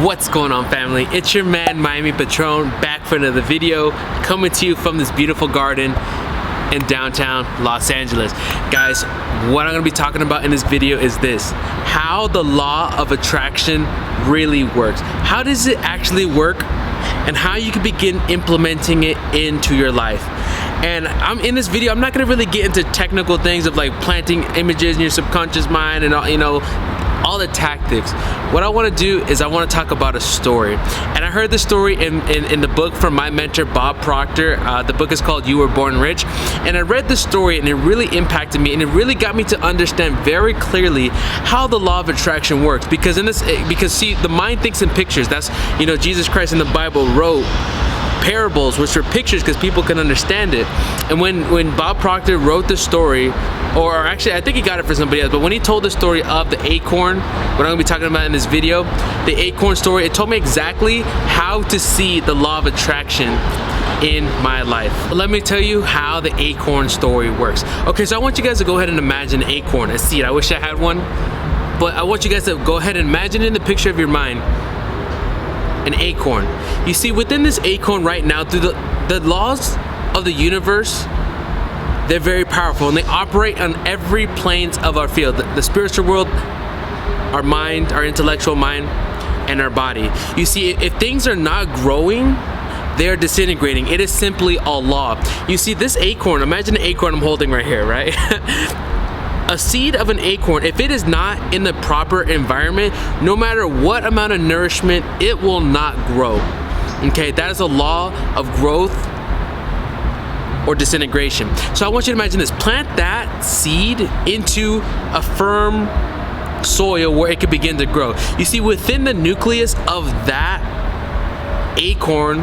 What's going on, family? It's your man Miami Patron, back for another video, coming to you from this beautiful garden in downtown Los Angeles. Guys, what I'm going to be talking about in this video is this: how the law of attraction really works. How does it actually work, and how you can begin implementing it into your life. And I'm in this video, I'm not going to really get into technical things of like planting images in your subconscious mind and all the tactics. What I want to do is I want to talk about a story. And I heard the story in the book from my mentor, Bob Proctor. The book is called You Were Born Rich. And I read the story and it really impacted me, and it really got me to understand very clearly how the law of attraction works. Because see, the mind thinks in pictures. That's, Jesus Christ in the Bible wrote parables, which are pictures because people can understand it. And when Bob Proctor wrote the story, or actually I think he got it for somebody else, but when he told the story of the acorn, what I'm going to be talking about in this video, the acorn story, it told me exactly how to see the law of attraction in my life. Let me tell you how the acorn story works. Okay, so I want you guys to go ahead and imagine an acorn, a seed. I wish I had one, but I want you guys to go ahead and imagine in the picture of your mind an acorn. You see, within this acorn right now, through the laws of the universe, they're very powerful and they operate on every planes of our field. The spiritual world, our mind, our intellectual mind, and our body. You see, if things are not growing, they're disintegrating. It is simply a law. You see, this acorn, imagine the acorn I'm holding right here, right? A seed of an acorn, if it is not in the proper environment, no matter what amount of nourishment, it will not grow. Okay, that is a law of growth or disintegration. So I want you to imagine this: plant that seed into a firm soil where it can begin to grow. You see, within the nucleus of that acorn,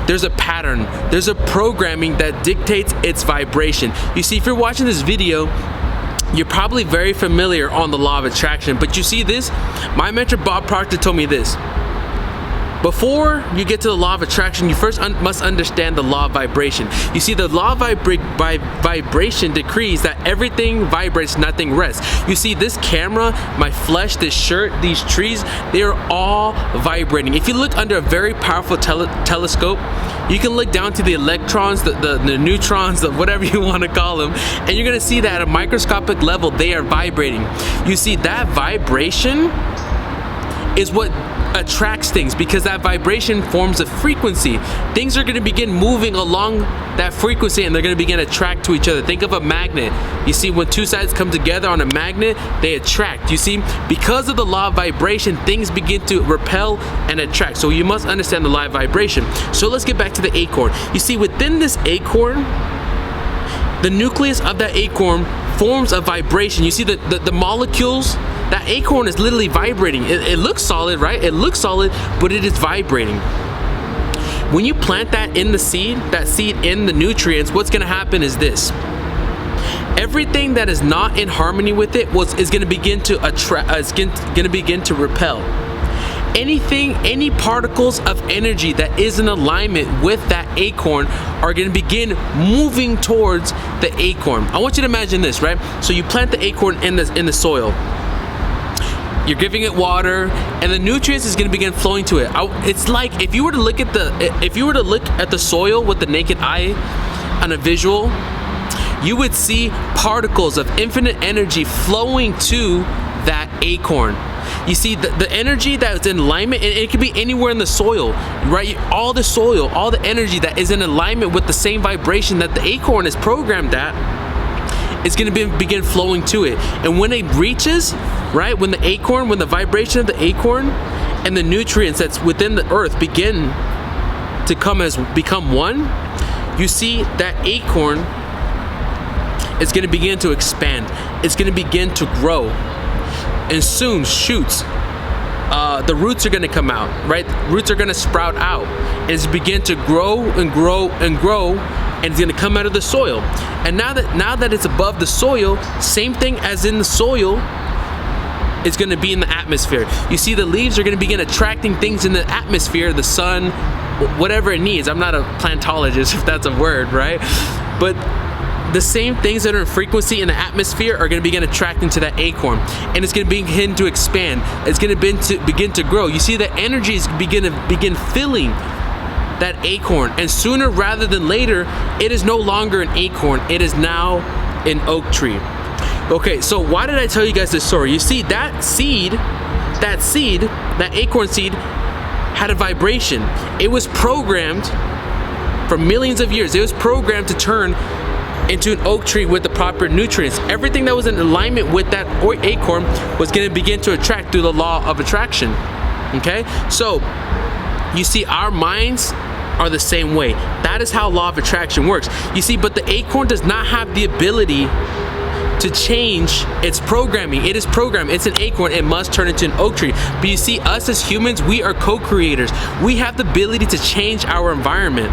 there's a pattern, there's a programming that dictates its vibration. You see, if you're watching this video, you're probably very familiar on the law of attraction, but you see this, my mentor Bob Proctor told me this: before you get to the law of attraction, you first must understand the law of vibration. You see, the law of vibration decrees that everything vibrates, nothing rests. You see, this camera, my flesh, this shirt, these trees, they are all vibrating. If you look under a very powerful telescope, you can look down to the electrons, the neutrons, whatever you want to call them, and you're going to see that at a microscopic level, they are vibrating. You see, that vibration is what attracts things, because that vibration forms a frequency. Things are going to begin moving along that frequency and they're going to begin to attract to each other. Think of a magnet. You see, when two sides come together on a magnet, they attract. You see, because of the law of vibration, things begin to repel and attract. So you must understand the law of vibration. So let's get back to the acorn. You see, within this acorn, the nucleus of that acorn forms a vibration. You see the molecules, that acorn is literally vibrating. It looks solid, right? It looks solid, but it is vibrating. When you plant that in the seed, that seed in the nutrients, what's gonna happen is this: everything that is not in harmony with it is gonna begin to attract, is gonna begin to repel. Any particles of energy that is in alignment with that acorn are going to begin moving towards the acorn. I want you to imagine this, right? So you plant the acorn in the soil. You're giving it water, and the nutrients is going to begin flowing to it. It's like if you were to look at the soil with the naked eye on a visual, you would see particles of infinite energy flowing to that acorn. You see, the energy that's in alignment, and it could be anywhere in the soil, right? All the soil, all the energy that is in alignment with the same vibration that the acorn is programmed at, is going to begin flowing to it. And when it reaches, right, when the vibration of the acorn and the nutrients that's within the earth begin to become one, you see that acorn is going to begin to expand. It's going to begin to grow. And soon, shoots, the roots are going to come out, right? Roots are going to sprout out, and it's begin to grow and grow and grow, and it's going to come out of the soil. And now that it's above the soil, same thing as in the soil, it's going to be in the atmosphere. You see, the leaves are going to begin attracting things in the atmosphere, the sun, whatever it needs. I'm not a plantologist, if that's a word, right? But the same things that are in frequency in the atmosphere are going to begin attracting to that acorn, and it's going to begin to expand. It's going to begin to grow. You see, the energy is begin filling that acorn, and sooner rather than later, it is no longer an acorn. It is now an oak tree. Okay, so why did I tell you guys this story? You see, that acorn seed had a vibration. It was programmed for millions of years. It was programmed to turn into an oak tree with the proper nutrients. Everything that was in alignment with that acorn was going to begin to attract through the law of attraction. Okay, so you see, our minds are the same way. That is how law of attraction works. You see, but the acorn does not have the ability to change its programming. It is programmed. It's an acorn. It must turn into an oak tree. But you see, us as humans, we are co-creators. We have the ability to change our environment.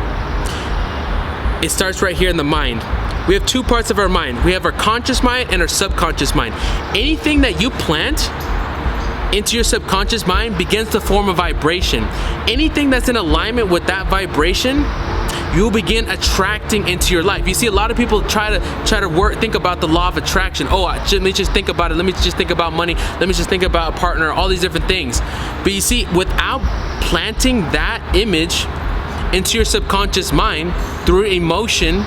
It starts right here in the mind. We have two parts of our mind. We have our conscious mind and our subconscious mind. Anything that you plant into your subconscious mind begins to form a vibration. Anything that's in alignment with that vibration, you'll begin attracting into your life. You see, a lot of people try to think about the law of attraction. Oh, let me just think about it. Let me just think about money. Let me just think about a partner, all these different things. But you see, without planting that image into your subconscious mind through emotion,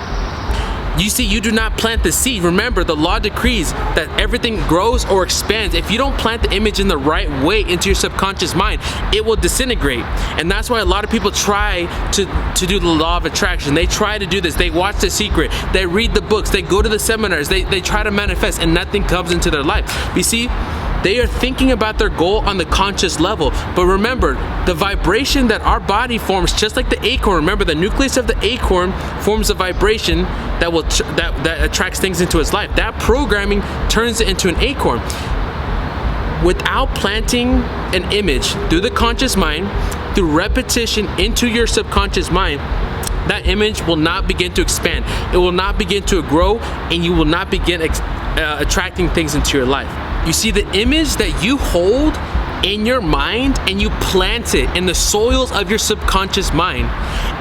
you see, you do not plant the seed. Remember, the law decrees that everything grows or expands. If you don't plant the image in the right way into your subconscious mind, it will disintegrate. And that's why a lot of people try to do the law of attraction. They try to do this. They watch The Secret. They read the books. They go to the seminars. They try to manifest, and nothing comes into their life. You see, they are thinking about their goal on the conscious level. But remember, the vibration that our body forms, just like the acorn, remember, the nucleus of the acorn forms a vibration that attracts things into its life. That programming turns it into an acorn. Without planting an image through the conscious mind, through repetition into your subconscious mind, that image will not begin to expand. It will not begin to grow, and you will not begin attracting things into your life. You see, the image that you hold in your mind and you plant it in the soils of your subconscious mind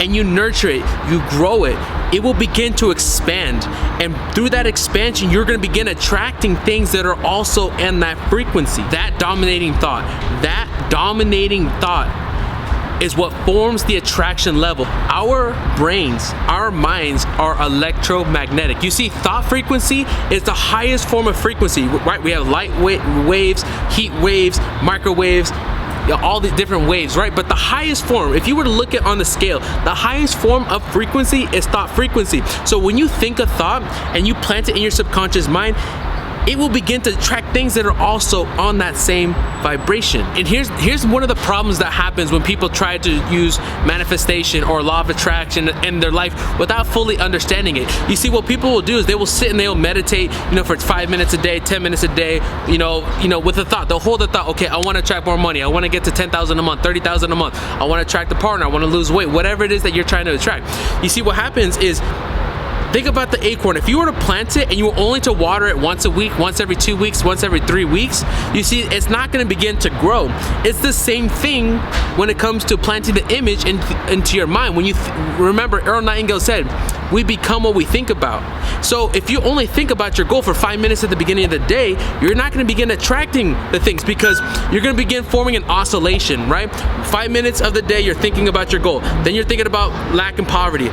and you nurture it, you grow it, it will begin to expand. And through that expansion, you're going to begin attracting things that are also in that frequency. That dominating thought is what forms the attraction level. Our brains, our minds are electromagnetic. You see, thought frequency is the highest form of frequency, right? We have light waves, heat waves, microwaves, all these different waves, right? But the highest form, if you were to look at on the scale, the highest form of frequency is thought frequency. So when you think a thought and you plant it in your subconscious mind, it will begin to attract things that are also on that same vibration. And here's one of the problems that happens when people try to use manifestation or law of attraction in their life without fully understanding it. You see, what people will do is they will sit and they'll meditate, for 5 minutes a day, 10 minutes a day, with a thought. They'll hold the thought, okay, I want to attract more money. I want to get to 10,000 a month, 30,000 a month. I want to attract a partner. I want to lose weight, whatever it is that you're trying to attract. You see, what happens is, think about the acorn. If you were to plant it and you were only to water it once a week, once every 2 weeks, once every 3 weeks, you see, it's not going to begin to grow. It's the same thing when it comes to planting the image into your mind. When you remember, Earl Nightingale said, we become what we think about. So if you only think about your goal for 5 minutes at the beginning of the day, you're not going to begin attracting the things, because you're going to begin forming an oscillation, right? 5 minutes of the day, you're thinking about your goal. Then you're thinking about lack and poverty.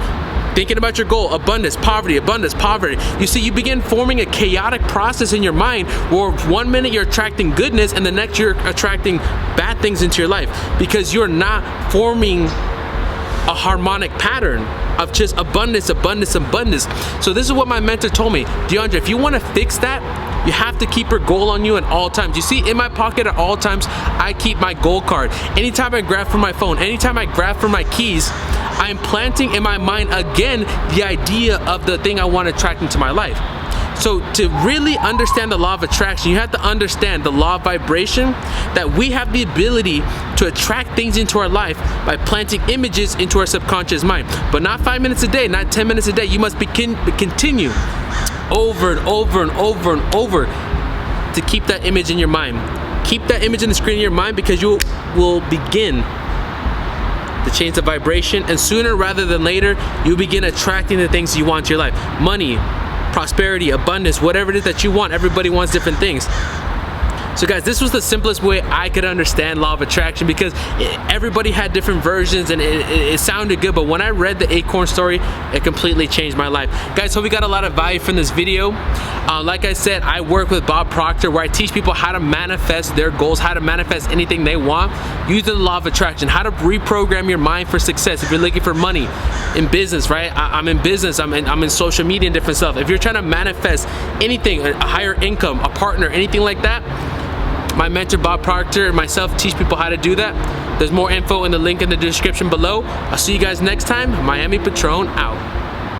Thinking about your goal, abundance, poverty, abundance, poverty. You see, you begin forming a chaotic process in your mind where 1 minute you're attracting goodness and the next you're attracting bad things into your life, because you're not forming a harmonic pattern of just abundance, abundance, abundance. So this is what my mentor told me. DeAndre, if you want to fix that, you have to keep your goal on you at all times. You see, in my pocket at all times, I keep my goal card. Anytime I grab from my phone, anytime I grab from my keys, I'm planting in my mind again the idea of the thing I want to attract into my life. So to really understand the law of attraction, you have to understand the law of vibration, that we have the ability to attract things into our life by planting images into our subconscious mind. But not 5 minutes a day, not 10 minutes a day. You must continue over and over and over and over to keep that image in your mind. Keep that image in the screen of your mind, because you will begin to change the vibration, and sooner rather than later, you begin attracting the things you want to your life. Money, prosperity, abundance, whatever it is that you want. Everybody wants different things. So guys, this was the simplest way I could understand law of attraction, because everybody had different versions and it sounded good, but when I read the Acorn story, it completely changed my life. Guys, hope you got a lot of value from this video. Like I said, I work with Bob Proctor, where I teach people how to manifest their goals, how to manifest anything they want using the law of attraction, how to reprogram your mind for success. If you're looking for money in business, right? I'm in business, I'm in social media and different stuff. If you're trying to manifest anything, a higher income, a partner, anything like that, my mentor Bob Proctor and myself teach people how to do that. There's more info in the link in the description below. I'll see you guys next time. Miami Patron out.